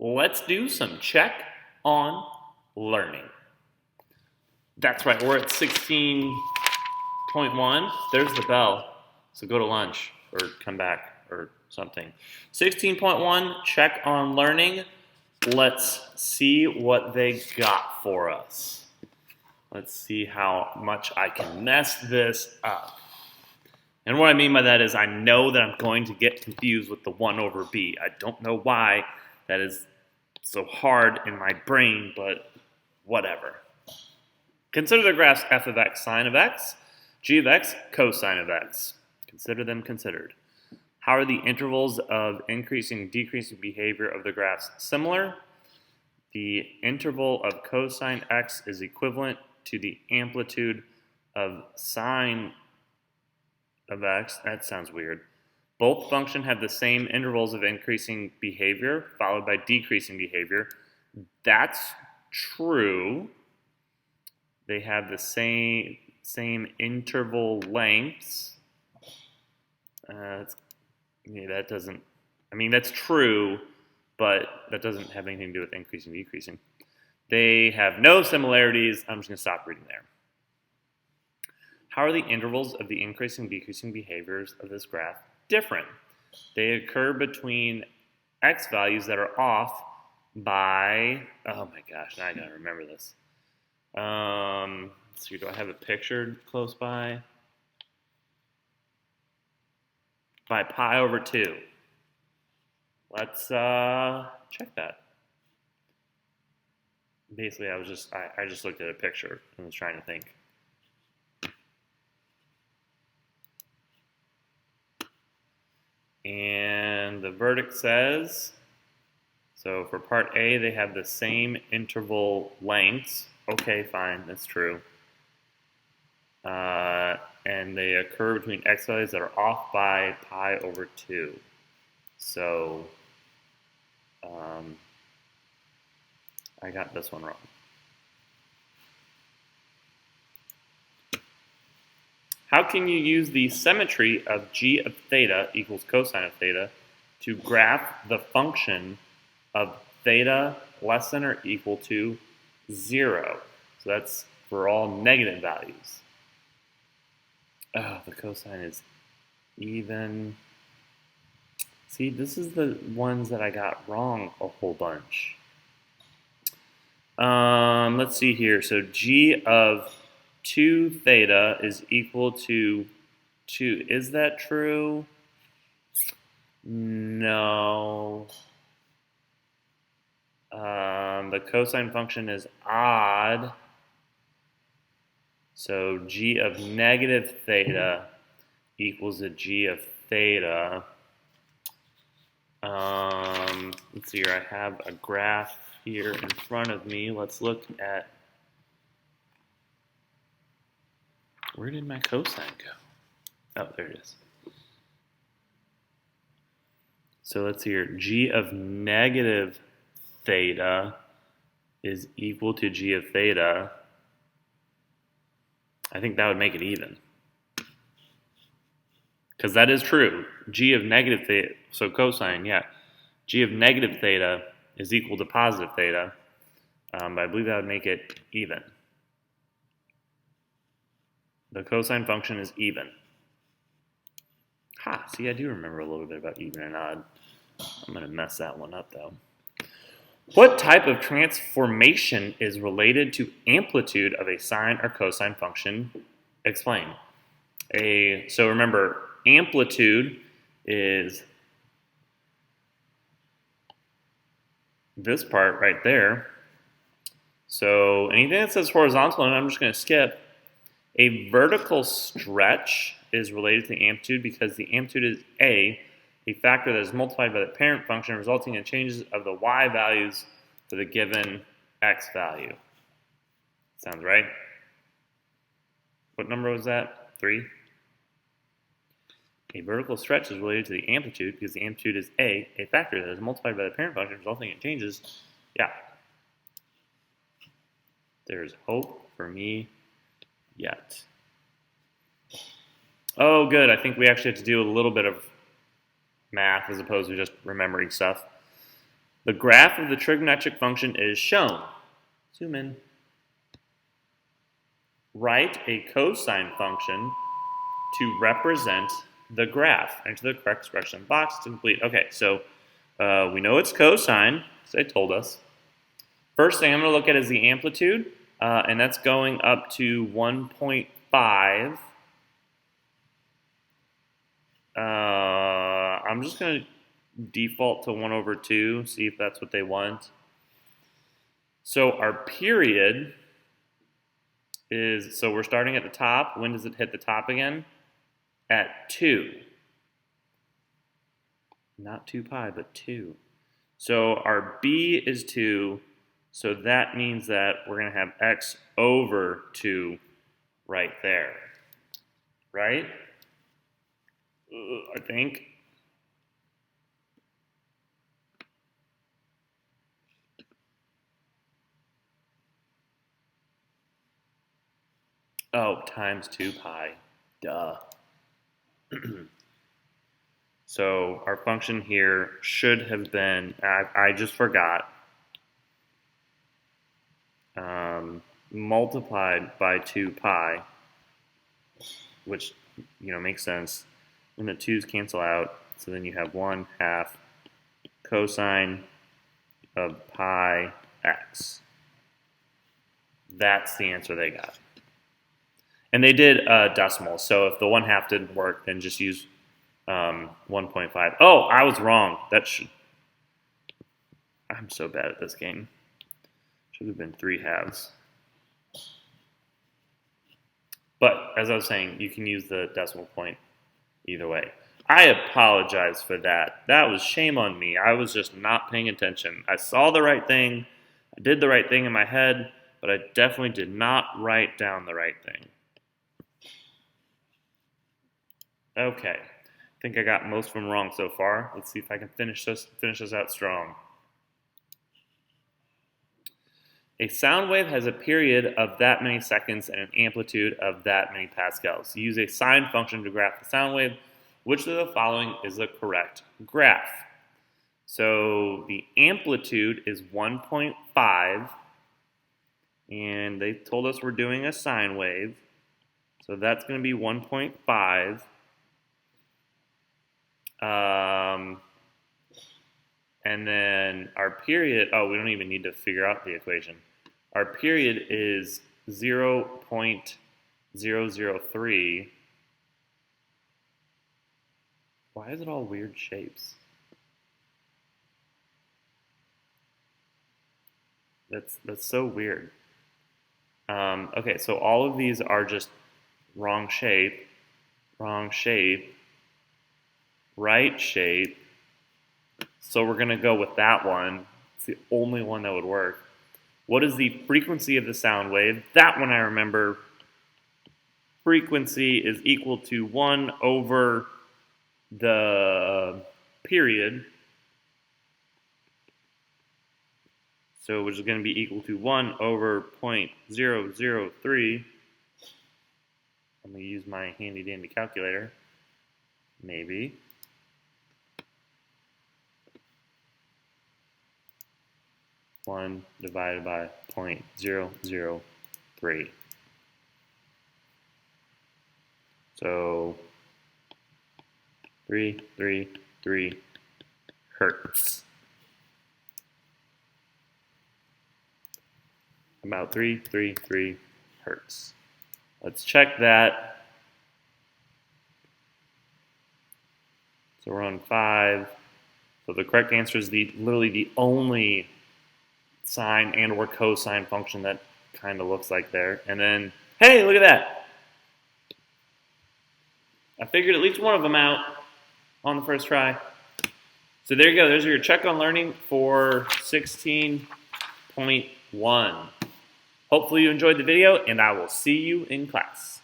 let's do some check on learning. That's right, we're at 16.1. There's the bell. So go to lunch or come back or something. 16.1, check on learning. Let's see what they got for us. Let's see how much I can mess this up. And what I mean by that is I know that I'm going to get confused with the 1 over b. I don't know why that is so hard in my brain, but whatever. Consider the graphs f of x sine of x, g of x cosine of x. Consider them considered. How are the intervals of increasing and decreasing behavior of the graphs similar? The interval of cosine x is equivalent to the amplitude of sine of x. That sounds weird. Both functions have the same intervals of increasing behavior followed by decreasing behavior. That's true. They have the same interval lengths. That doesn't. I mean, that's true, but that doesn't have anything to do with increasing and decreasing. They have no similarities. I'm just going to stop reading there. How are the intervals of the increasing and decreasing behaviors of this graph different? They occur between x values that are off by, oh my gosh, now I gotta remember this. Let's see, do I have it pictured close by? By pi over 2. Let's check that. Basically, I just looked at a picture and was trying to think. And the verdict says, so for part A, they have the same interval lengths. Okay, fine, that's true. And they occur between x values that are off by pi over 2. So, I got this one wrong. How can you use the symmetry of g of theta equals cosine of theta to graph the function of theta less than or equal to 0? So that's for all negative values. Oh, the cosine is even. See, this is the ones that I got wrong a whole bunch. Let's see here. So g of 2 theta is equal to 2. Is that true? No. The cosine function is odd. So g of negative theta equals a g of theta. Let's see here. I have a graph here in front of me. Let's look at. Where did my cosine go? Oh, there it is. So let's see here. G of negative theta is equal to g of theta. I think that would make it even. Because that is true. G of negative theta, so cosine, yeah. G of negative theta is equal to positive theta. But I believe that would make it even. The cosine function is even. Ha, see, I do remember a little bit about even and odd. I'm going to mess that one up, though. What type of transformation is related to amplitude of a sine or cosine function? Explain. So remember, amplitude is this part right there. So anything that says horizontal, and I'm just going to skip. A vertical stretch is related to the amplitude because the amplitude is a factor that is multiplied by the parent function, resulting in changes of the y values for the given x value. Sounds right? What number was that? 3? A vertical stretch is related to the amplitude because the amplitude is a factor that is multiplied by the parent function, resulting in changes. Yeah. There's hope for me yet. Oh, good. I think we actually have to do a little bit of math as opposed to just remembering stuff. The graph of the trigonometric function is shown. Zoom in. Write a cosine function to represent the graph. Enter the correct expression box to complete. Okay, so we know it's cosine, as they told us. First thing I'm going to look at is the amplitude, and that's going up to 1.5. I'm just going to default to 1/2, see if that's what they want. So our period is, so we're starting at the top. When does it hit the top again? At 2. Not 2 pi, but 2. So our b is 2, so that means that we're going to have x over 2 right there. Right? I think. Oh, times 2 pi. Duh. So our function here should have been, I just forgot, multiplied by 2 pi, which, makes sense. And the 2's cancel out, so then you have 1/2 cosine of pi x. That's the answer they got. And they did decimals, so if the 1/2 didn't work, then just use 1.5. Oh, I was wrong. I'm so bad at this game. Should have been 3/2. But as I was saying, you can use the decimal point either way. I apologize for that. That was shame on me. I was just not paying attention. I saw the right thing. I did the right thing in my head, but I definitely did not write down the right thing. Okay. I think I got most of them wrong so far. Let's see if I can finish this out strong. A sound wave has a period of that many seconds and an amplitude of that many pascals. Use a sine function to graph the sound wave. Which of the following is the correct graph? So the amplitude is 1.5, and they told us we're doing a sine wave. So that's going to be 1.5. And then our period, we don't even need to figure out the equation. Our period is 0.003. Why is it all weird shapes? That's so weird. Okay, so all of these are just wrong shape, right shape. So we're going to go with that one. It's the only one that would work. What is the frequency of the sound wave? That one I remember. Frequency is equal to 1 over the period. So which is going to be equal to 1 over 0.003. I'm going to use my handy dandy calculator. Maybe. One divided by 0.003. So 333 hertz. About 333 hertz. Let's check that. So we're on 5. So the correct answer is literally the only sine and or cosine function that kind of looks like there. And then, hey, look at that. I figured at least one of them out on the first try. So there you go. There's your check on learning for 16.1. Hopefully you enjoyed the video, and I will see you in class.